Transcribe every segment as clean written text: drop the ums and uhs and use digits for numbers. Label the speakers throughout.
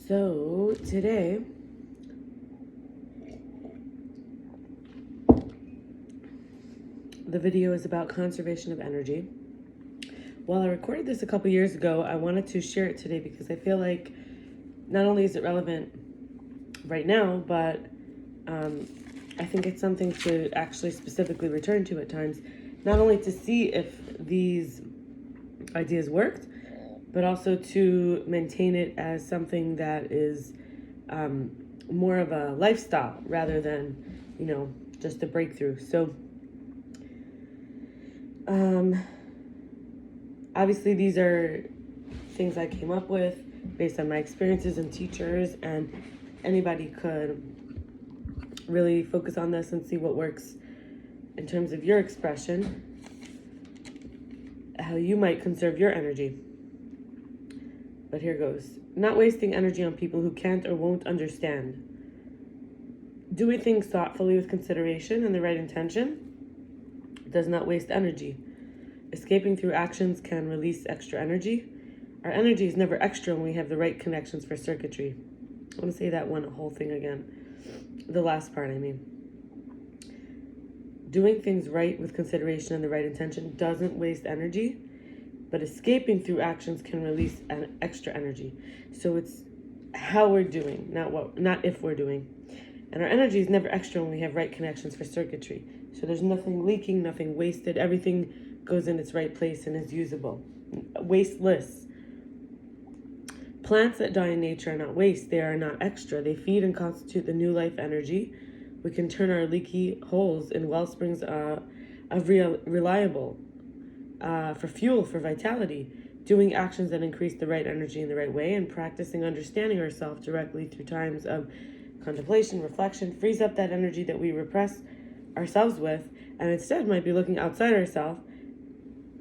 Speaker 1: So today, the video is about conservation of energy. While I recorded this a couple years ago, I wanted to share it today because I feel like not only is it relevant right now, but I think it's something to actually specifically return to at times, not only to see if these ideas worked, but also to maintain it as something that is more of a lifestyle rather than, just a breakthrough. So, obviously, these are things I came up with based on my experiences and teachers, and anybody could really focus on this and see what works in terms of your expression, how you might conserve your energy. But here goes. Not wasting energy on people who can't or won't understand. Doing things thoughtfully with consideration and the right intention does not waste energy. Escaping through actions can release extra energy. Our energy is never extra when we have the right connections for circuitry. I want to say that whole thing again. The last part, I mean. Doing things right with consideration and the right intention doesn't waste energy, but escaping through actions can release an extra energy. So it's how we're doing, not if we're doing. And our energy is never extra when we have right connections for circuitry. So there's nothing leaking, nothing wasted. Everything goes in its right place and is usable. Wasteless. Plants that die in nature are not waste. They are not extra. They feed and constitute the new life energy. We can turn our leaky holes in well springs of reliable for fuel, for vitality. Doing actions that increase the right energy in the right way and practicing understanding ourselves directly through times of contemplation, reflection, frees up that energy that we repress ourselves with, and instead might be looking outside ourselves,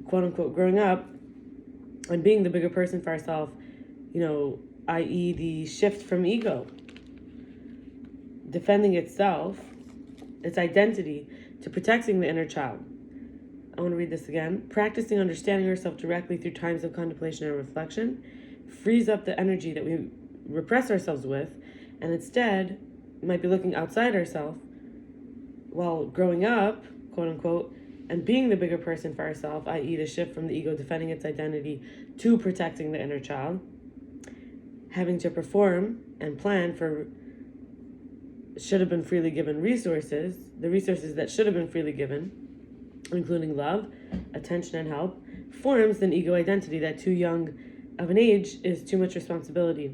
Speaker 1: quote unquote, growing up and being the bigger person for ourselves, i.e. the shift from ego, defending itself, its identity, to protecting the inner child. I want to read this again. Practicing understanding ourselves directly through times of contemplation and reflection frees up the energy that we repress ourselves with, and instead might be looking outside ourselves while growing up, quote unquote, and being the bigger person for ourselves, i.e. the shift from the ego defending its identity to protecting the inner child, having to perform and plan for should have been freely given resources, the resources that should have been freely given, including love, attention, and help, forms an ego identity that too young of an age is too much responsibility.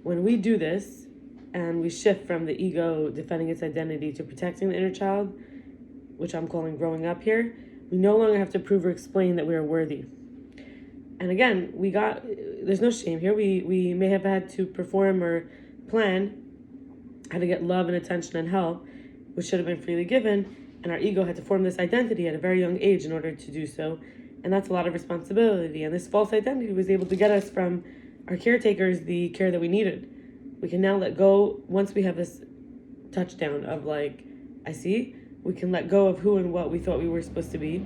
Speaker 1: When we do this, and we shift from the ego defending its identity to protecting the inner child, which I'm calling growing up here, we no longer have to prove or explain that we are worthy. And again, there's no shame here. We may have had to perform or plan how to get love and attention and help, which should have been freely given, and our ego had to form this identity at a very young age in order to do so, and that's a lot of responsibility. And this false identity was able to get us from our caretakers the care that we needed. We can now let go, once we have this touchdown of we can let go of who and what we thought we were supposed to be.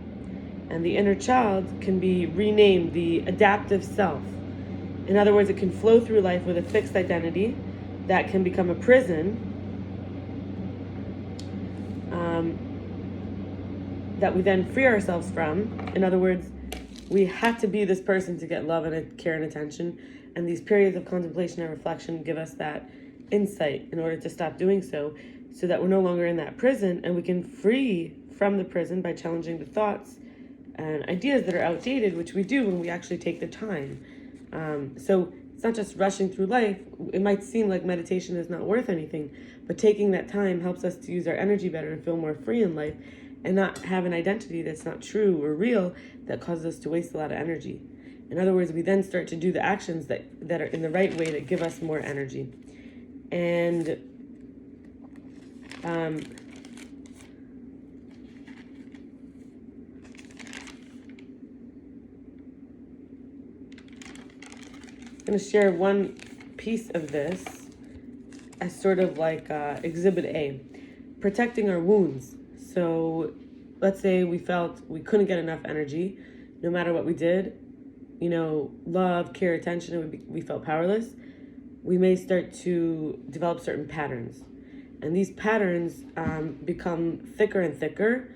Speaker 1: And the inner child can be renamed the adaptive self. In other words, it can flow through life with a fixed identity that can become a prison that we then free ourselves from. In other words, we had to be this person to get love and care and attention. And these periods of contemplation and reflection give us that insight in order to stop doing so that we're no longer in that prison, and we can free from the prison by challenging the thoughts and ideas that are outdated, which we do when we actually take the time. So it's not just rushing through life. It might seem like meditation is not worth anything, but taking that time helps us to use our energy better and feel more free in life and not have an identity that's not true or real that causes us to waste a lot of energy. In other words, we then start to do the actions that are in the right way that give us more energy. And I'm going to share one piece of this as sort of like Exhibit A, protecting our wounds. So let's say we felt we couldn't get enough energy, no matter what we did, love, care, attention, we felt powerless. we may start to develop certain patterns. And these patterns become thicker and thicker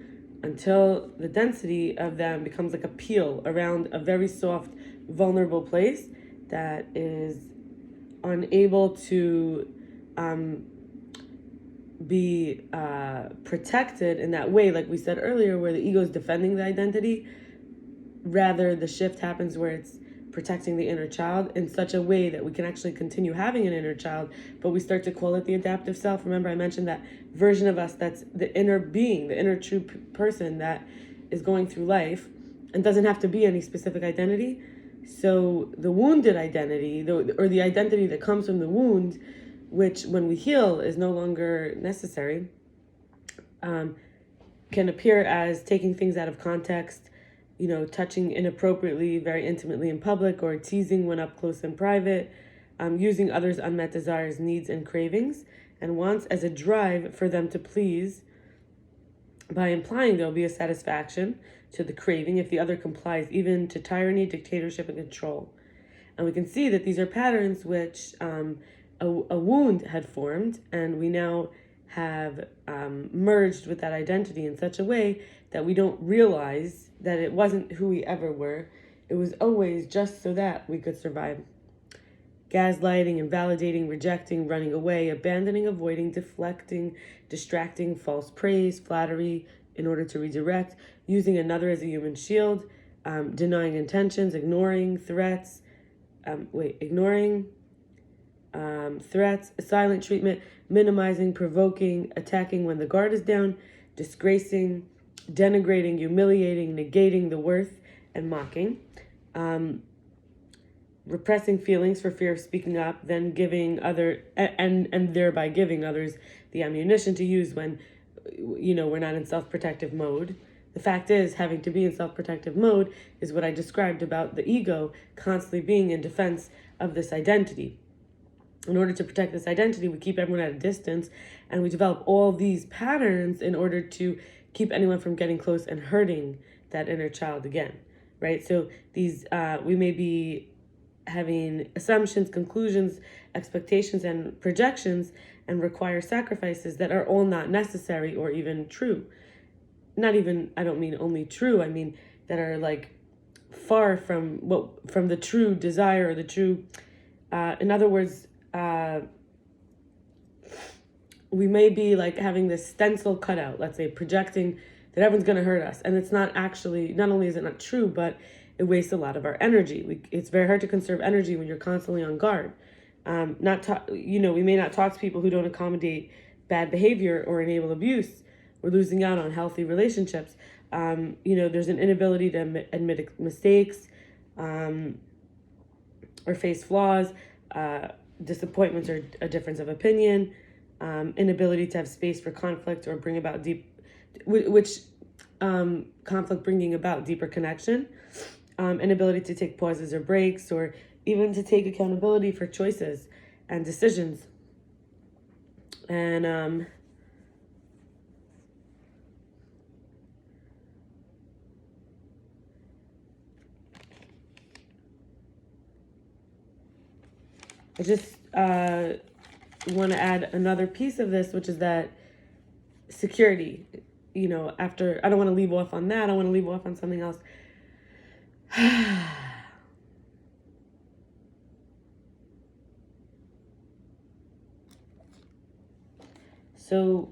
Speaker 1: until the density of them becomes like a peel around a very soft, vulnerable place that is unable to be protected in that way, like we said earlier, where the ego is defending the identity. Rather, the shift happens where it's protecting the inner child in such a way that we can actually continue having an inner child, but we start to call it the adaptive self. Remember, I mentioned that version of us that's the inner being, the inner true person that is going through life and doesn't have to be any specific identity. So the wounded identity, or the identity that comes from the wound, which when we heal is no longer necessary, can appear as taking things out of context, touching inappropriately, very intimately in public, or teasing when up close in private, using others' unmet desires, needs, and cravings and wants as a drive for them to please, by implying there'll be a satisfaction to the craving if the other complies, even to tyranny, dictatorship, and control. And we can see that these are patterns which a wound had formed, and we now have merged with that identity in such a way that we don't realize that it wasn't who we ever were. It was always just so that we could survive. Gaslighting, invalidating, rejecting, running away, abandoning, avoiding, deflecting, distracting, false praise, flattery in order to redirect, using another as a human shield, denying intentions, ignoring threats, threats, silent treatment, minimizing, provoking, attacking when the guard is down, disgracing, denigrating, humiliating, negating the worth, and mocking, repressing feelings for fear of speaking up, then giving and thereby giving others the ammunition to use when we're not in self-protective mode. The fact is, having to be in self-protective mode is what I described about the ego constantly being in defense of this identity. In order to protect this identity, we keep everyone at a distance, and we develop all these patterns in order to keep anyone from getting close and hurting that inner child again, right? So these, we may be having assumptions, conclusions, expectations, and projections, and require sacrifices that are all not necessary or even true. Not even, I don't mean only true, I mean that are like far from the true desire or the true, in other words, we may be like having this stencil cutout, let's say, projecting that everyone's going to hurt us. And it's not actually, not only is it not true, but it wastes a lot of our energy. It's very hard to conserve energy when you're constantly on guard. We may not talk to people who don't accommodate bad behavior or enable abuse. We're losing out on healthy relationships. There's an inability to admit mistakes, or face flaws, disappointments or a difference of opinion, inability to have space for conflict or bring about conflict bringing about deeper connection, inability to take pauses or breaks, or even to take accountability for choices and decisions. And I just want to add another piece of this, which is that security, after, I don't want to leave off on that. I want to leave off on something else. So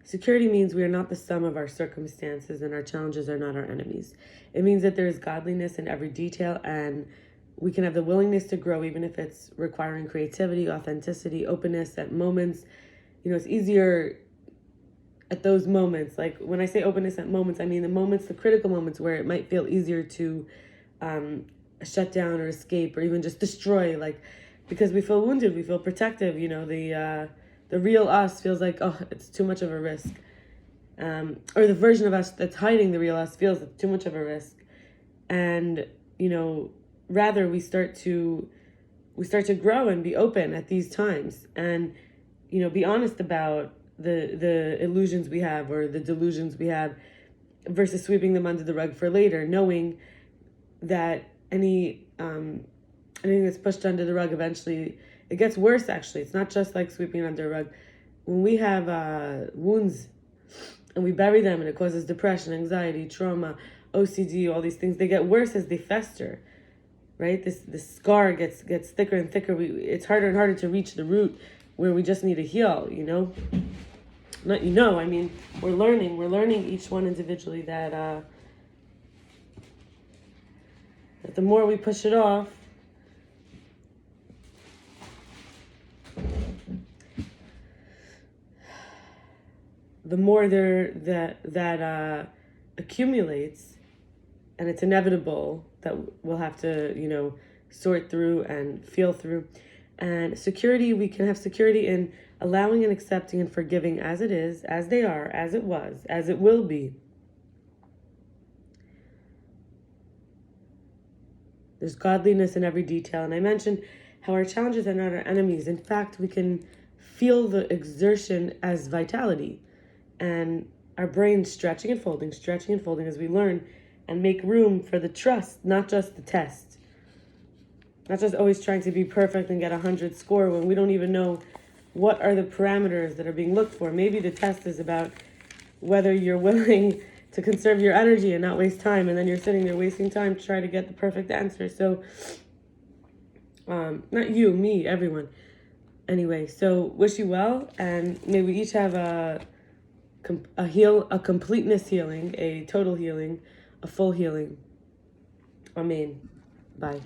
Speaker 1: security means we are not the sum of our circumstances, and our challenges are not our enemies. It means that there is godliness in every detail, and we can have the willingness to grow, even if it's requiring creativity, authenticity, openness at moments. It's easier at those moments. Like when I say openness at moments, I mean the critical moments where it might feel easier to shut down or escape or even just destroy, because we feel wounded, we feel protective. The real us feels like, oh, it's too much of a risk. Or the version of us that's hiding the real us feels it's too much of a risk. And, rather we start to grow and be open at these times and, be honest about the illusions we have or the delusions we have versus sweeping them under the rug for later, knowing that any anything that's pushed under the rug, eventually it gets worse. Actually, it's not just like sweeping it under the rug. When we have wounds and we bury them, and it causes depression, anxiety, trauma, OCD, all these things, they get worse as they fester, right? This scar gets thicker and thicker. It's harder and harder to reach the root where we just need to heal, you know? Not, you know, I mean, we're learning each one individually that the more we push it off, the more that accumulates, and it's inevitable that we'll have to, you know, sort through and feel through. And security, we can have security in allowing and accepting and forgiving as it is, as they are, as it was, as it will be. There's godliness in every detail. And I mentioned how our challenges are not our enemies. In fact, we can feel the exertion as vitality. And our brain stretching and folding as we learn and make room for the trust, not just the test. Not just always trying to be perfect and get 100 score when we don't even know what are the parameters that are being looked for. Maybe the test is about whether you're willing to conserve your energy and not waste time, and then you're sitting there wasting time to try to get the perfect answer. So, not you, me, everyone. Anyway, so wish you well, and may we each have a completeness healing, a total healing, a full healing. Amen. Bye.